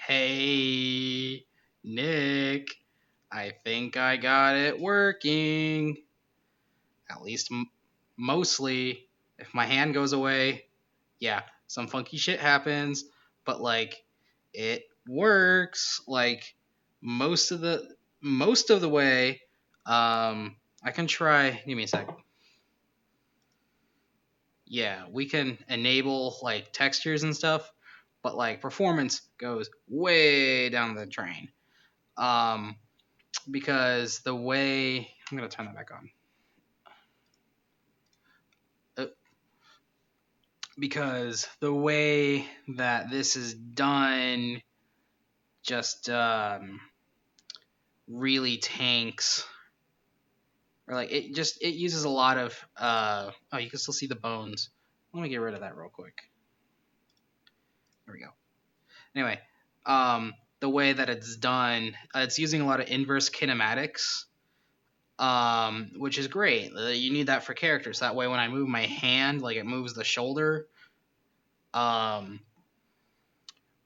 Hey, Nick, I think I got it working. At least mostly. If my hand goes away, yeah, some funky shit happens, but like it works like most of the way. I can try. Give me a sec. Yeah, we can enable like textures and stuff, but like performance goes way down the drain. Um, because the way I'm gonna turn that back on. Uh, because the way that this is done just really tanks, or like it uses a lot of oh, you can still see the bones. Let me get rid of that real quick. There we go. Anyway, the way that it's done, it's using a lot of inverse kinematics, which is great. You need that for characters. That way, when I move my hand, like it moves the shoulder. Um,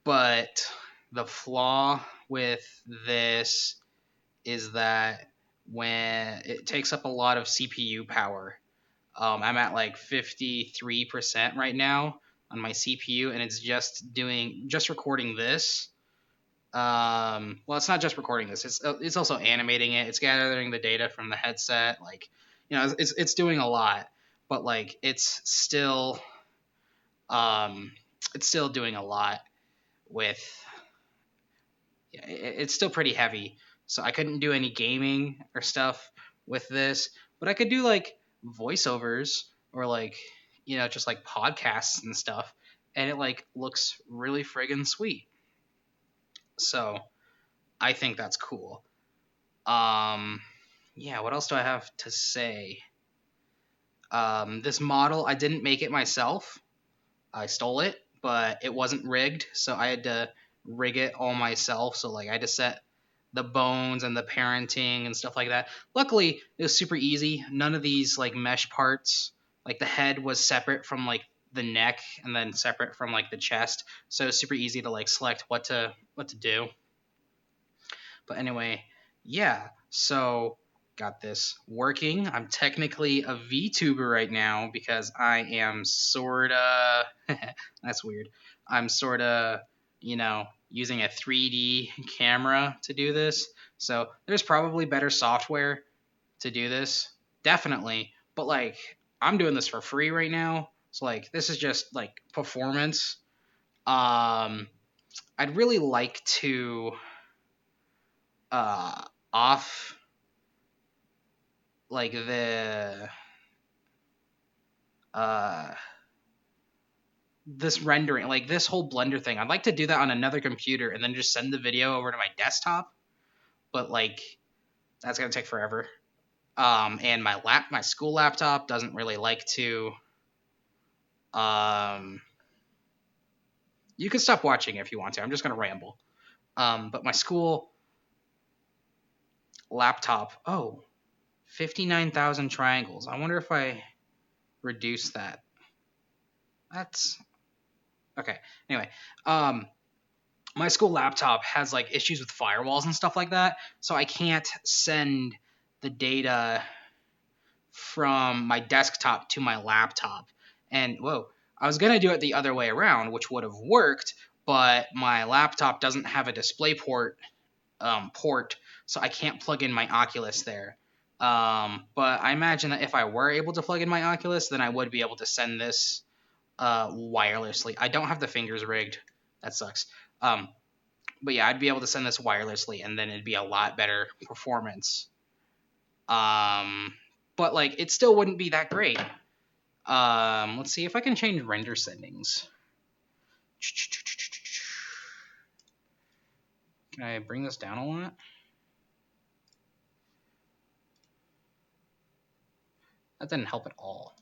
but the flaw with this is that when it takes up a lot of CPU power. I'm at like 53% right now on my CPU, and it's just recording this. Well, it's not just recording this; it's also animating it. It's gathering the data from the headset. Like, it's doing a lot, but like um, it's still doing a lot with. Yeah, it's still pretty heavy. So I couldn't do any gaming or stuff with this, but I could do like voiceovers or like just like podcasts and stuff, and it like looks really friggin' sweet. So I think that's cool. Um, yeah, what else do I have to say? This model, I didn't make it myself. I stole it, but it wasn't rigged, so I had to rig it all myself. So like I had to set the bones and the parenting and stuff like that. Luckily, it was super easy. None of these like mesh parts, like the head was separate from like the neck and then separate from like the chest. So it's super easy to like select what to do. But anyway, yeah. So got this working. I'm technically a VTuber right now because I am sorta. That's weird. I'm sorta, using a 3D camera to do this. So there's probably better software to do this, definitely. But like, I'm doing this for free right now. So like, this is just like performance. Um, I'd really like to uh off like the uh this rendering, like this whole blender thing. I'd like to do that on another computer and then just send the video over to my desktop, but like that's going to take forever. And my school laptop doesn't really like to um you can stop watching if you want to. I'm just going to ramble. But my school laptop, 59,000 triangles. I wonder if I reduce that. That's okay. Anyway, um my school laptop has like issues with firewalls and stuff like that, so I can't send the data from my desktop to my laptop. And whoa, I was gonna do it the other way around, which would have worked, but my laptop doesn't have a display port, so I can't plug in my Oculus there. But I imagine that if I were able to plug in my Oculus, then I would be able to send this wirelessly. I don't have the fingers rigged. That sucks. But yeah, I'd be able to send this wirelessly, and then it'd be a lot better performance. Um, but like, it still wouldn't be that great. Let's see if I can change render settings. Can I bring this down a lot? That didn't help at all.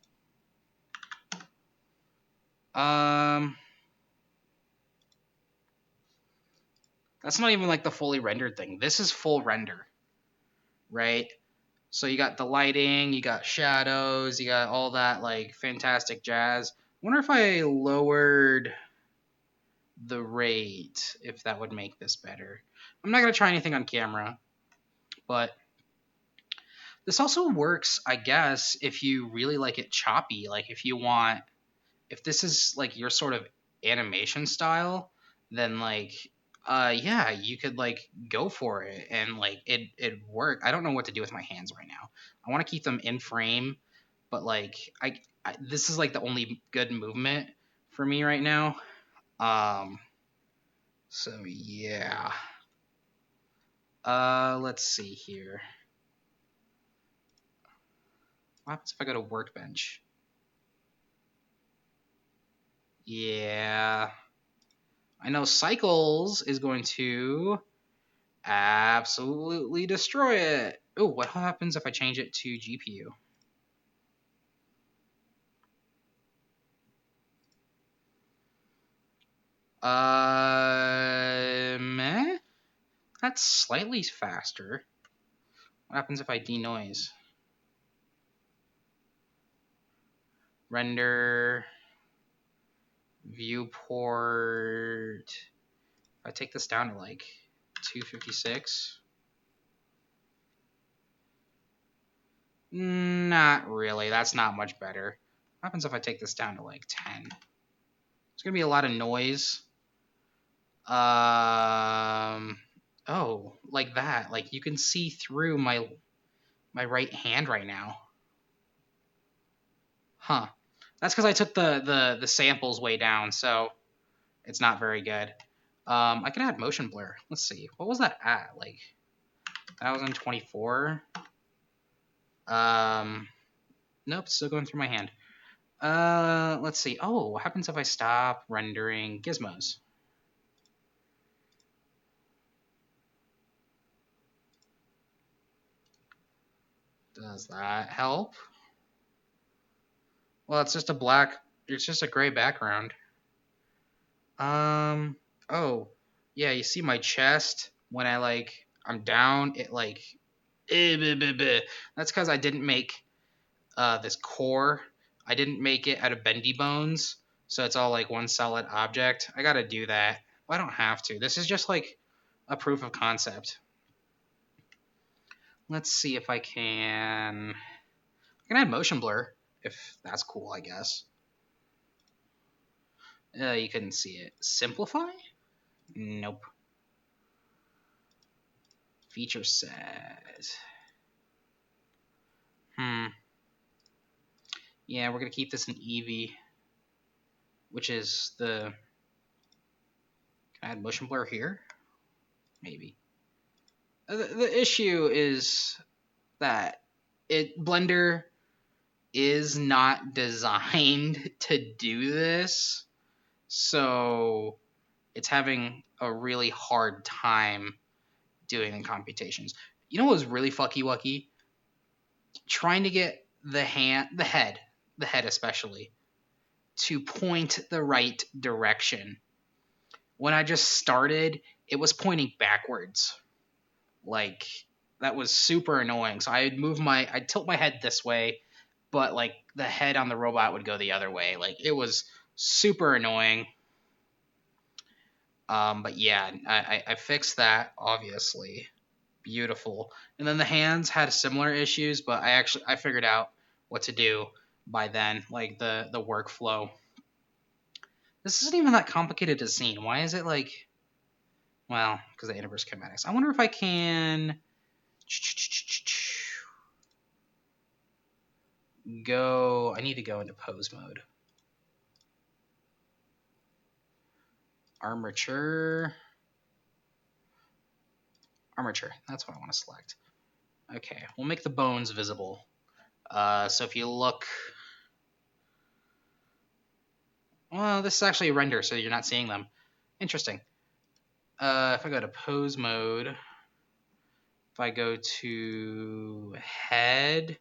That's not even like the fully rendered thing. This is full render, right? So you got the lighting, you got shadows, you got all that like fantastic jazz. I wonder if I lowered the rate, if that would make this better. I'm not going to try anything on camera, but this also works, I guess, if you really like it choppy. Like if this is like your sort of animation style, then like yeah, you could like go for it and like it work. I don't know what to do with my hands right now. I want to keep them in frame, but like this is like the only good movement for me right now. Um so yeah. Let's see here. What happens if I go to workbench? Yeah. I know cycles is going to absolutely destroy it. Oh, what happens if I change it to GPU? Meh? That's slightly faster. What happens if I denoise? Render, viewport. If I take this down to like 256. Not really. That's not much better. What happens if I take this down to like 10? It's gonna be a lot of noise. Oh, like that. Like you can see through my right hand right now. Huh. That's because I took the samples way down, so it's not very good. I can add motion blur. Let's see. What was that at? Like 1024? Nope, still going through my hand. Let's see. Oh, what happens if I stop rendering gizmos? Does that help? Well, it's just a gray background. Oh, yeah, you see my chest when I'm down, it like, that's because I didn't make this core. I didn't make it out of bendy bones, so it's all like one solid object. I gotta do that. Well, I don't have to. This is just like a proof of concept. Let's see if I can add motion blur, if that's cool, I guess. You couldn't see it. Simplify? Nope. Feature set. Yeah, we're gonna keep this in Eevee, which is the. Can I add motion blur here? Maybe. The issue is that Blender is not designed to do this, so it's having a really hard time doing the computations. You know what was really fucky wucky? Trying to get the head especially, to point the right direction. When I just started, it was pointing backwards. Like that was super annoying. So I'd tilt my head this way, but like the head on the robot would go the other way. Like it was super annoying. But yeah, I fixed that, obviously. Beautiful. And then the hands had similar issues, but I figured out what to do by then, like the workflow. This isn't even that complicated to see. Why is it like, well, because of inverse kinematics. I wonder if I can I need to go into pose mode. Armature. That's what I want to select. Okay, we'll make the bones visible. So if you look, well, this is actually a render, so you're not seeing them. Interesting. If I go to pose mode, if I go to head,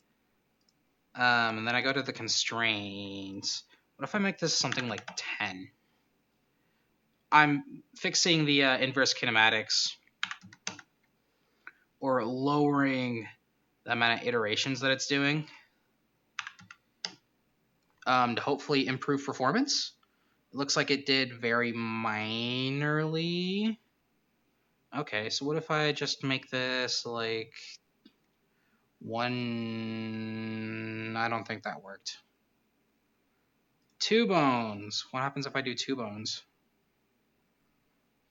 and then I go to the constraints, what if I make this something like 10? I'm fixing the inverse kinematics, or lowering the amount of iterations that it's doing, to hopefully improve performance. It looks like it did very minorly. Okay, so what if I just make this like one? I don't think that worked. 2 bones. What happens if I do 2 bones?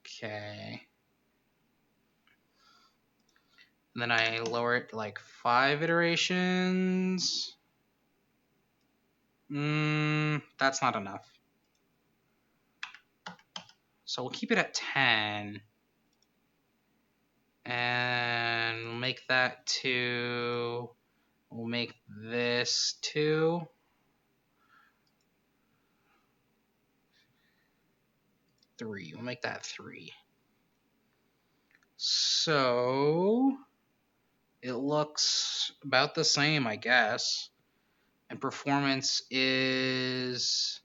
Okay. And then I lower it to like 5 iterations. That's not enough. So we'll keep it at 10. And we'll make that 2. We'll make this 2. 3. We'll make that 3. So it looks about the same, I guess. And performance is...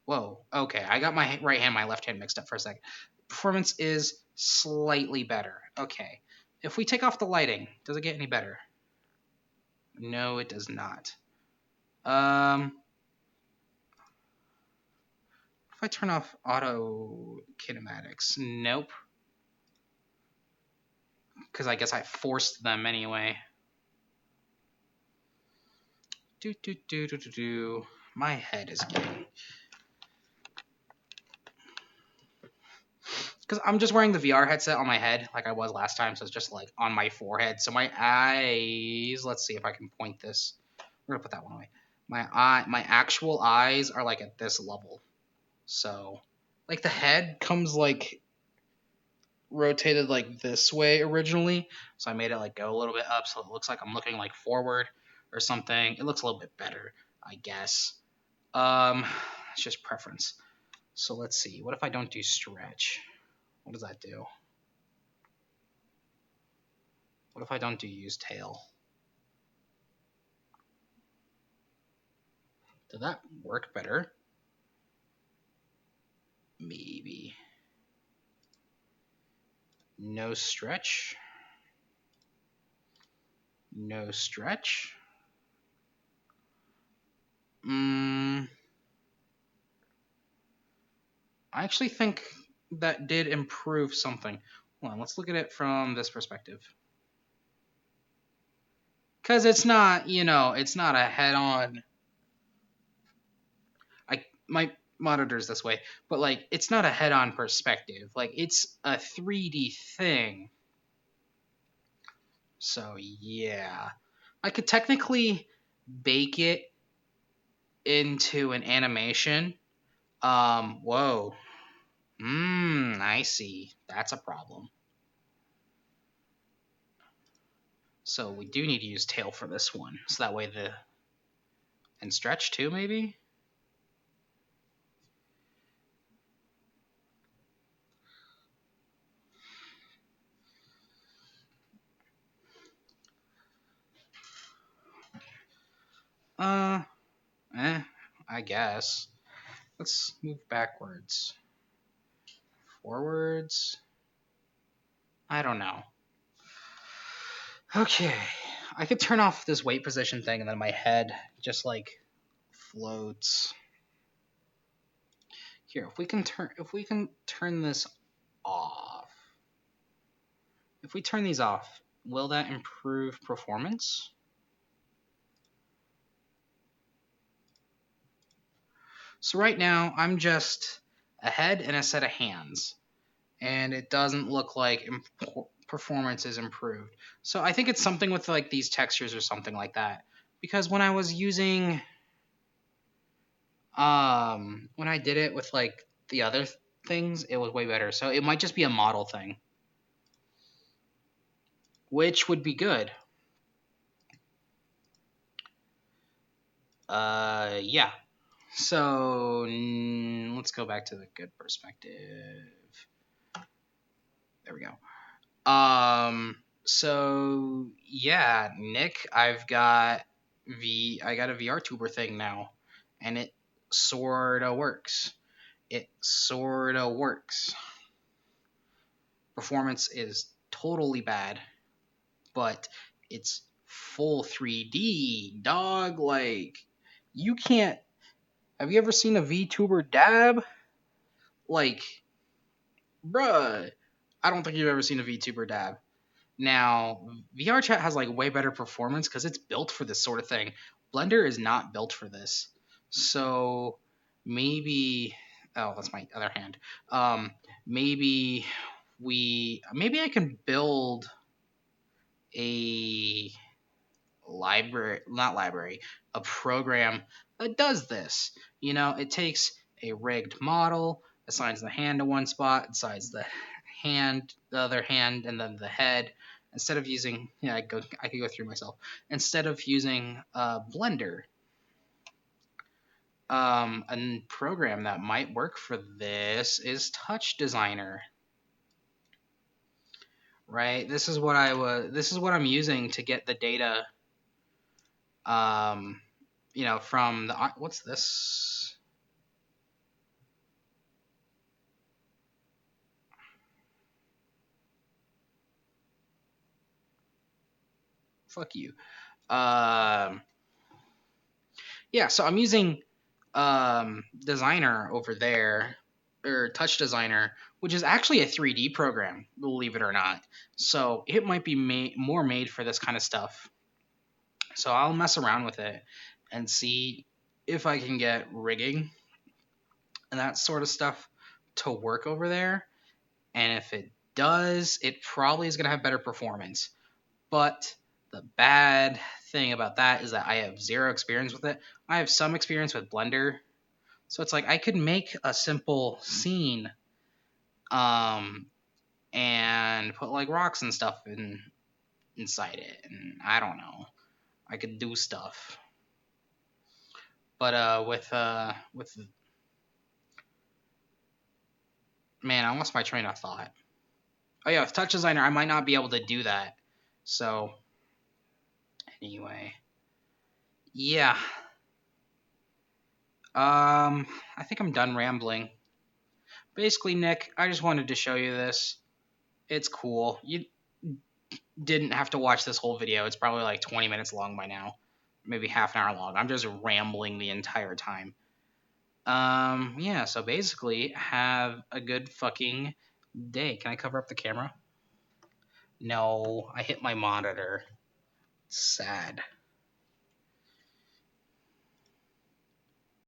Whoa, okay. I got my right hand, my left hand mixed up for a second. Performance is slightly better. Okay. If we take off the lighting, does it get any better? No, it does not. If I turn off auto kinematics, nope. Because I guess I forced them anyway. My head is getting... Because I'm just wearing the VR headset on my head like I was last time, so it's just like on my forehead. So my eyes... Let's see if I can point this. We're going to put that one away. My actual eyes are like at this level. So, like the head comes like rotated like this way originally. So I made it like go a little bit up so it looks like I'm looking like forward or something. It looks a little bit better, I guess. It's just preference. So let's see. What if I don't do stretch? What does that do? What if I don't do use tail? Did that work better? Maybe. No stretch. No stretch. I actually think that did improve something. Hold on, let's look at it from this perspective. Because it's not, it's not a head-on... My monitor's this way, but, like, it's not a head-on perspective. Like, it's a 3D thing. So, yeah. I could technically bake it into an animation. Whoa. I see. That's a problem. So we do need to use tail for this one. So that way and stretch too, maybe? I guess. Let's move backwards. Forwards. I don't know. Okay. I could turn off this weight position thing and then my head just like floats. Here, if we can turn this off. If we turn these off, will that improve performance? So right now, I'm just a head and a set of hands. And it doesn't look like performance is improved. So I think it's something with like these textures or something like that. Because when I was using... when I did it with like the other things, it was way better. So it might just be a model thing. Which would be good. Yeah. So let's go back to the good perspective. There we go. So yeah, Nick, I got a VRtuber thing now, and it sorta works. Performance is totally bad, but it's full 3D, dog. Like, you can't... Have you ever seen a VTuber dab? Like, bruh, I don't think you've ever seen a VTuber dab. Now, VR chat has like way better performance because it's built for this sort of thing. Blender is not built for this. So maybe, oh, that's my other hand. Um, maybe maybe I can build a library, not library, a program that does this. It takes a rigged model, assigns the hand to one spot, assigns the other hand, and then the head. Instead of using, yeah, I could go through myself. Instead of using Blender, a program that might work for this is Touch Designer. Right. This is what I'm using to get the data. Um, from the what's this? Fuck you. Um, yeah, so I'm using Designer over there, or Touch Designer, which is actually a 3D program, believe it or not. So it might be more made for this kind of stuff. So I'll mess around with it and see if I can get rigging and that sort of stuff to work over there. And if it does, it probably is going to have better performance. But the bad thing about that is that I have zero experience with it. I have some experience with Blender. So it's like I could make a simple scene um and put like rocks and stuff inside it, and I don't know. I could do stuff. But with man, I lost my train of thought. Oh yeah, with Touch Designer I might not be able to do that. So anyway, yeah. I think I'm done rambling. Basically, Nick, I just wanted to show you this. It's cool. You didn't have to watch this whole video. It's probably like 20 minutes long by now. Maybe half an hour long. I'm just rambling the entire time. Yeah, so basically, have a good fucking day. Can I cover up the camera? No, I hit my monitor. Sad.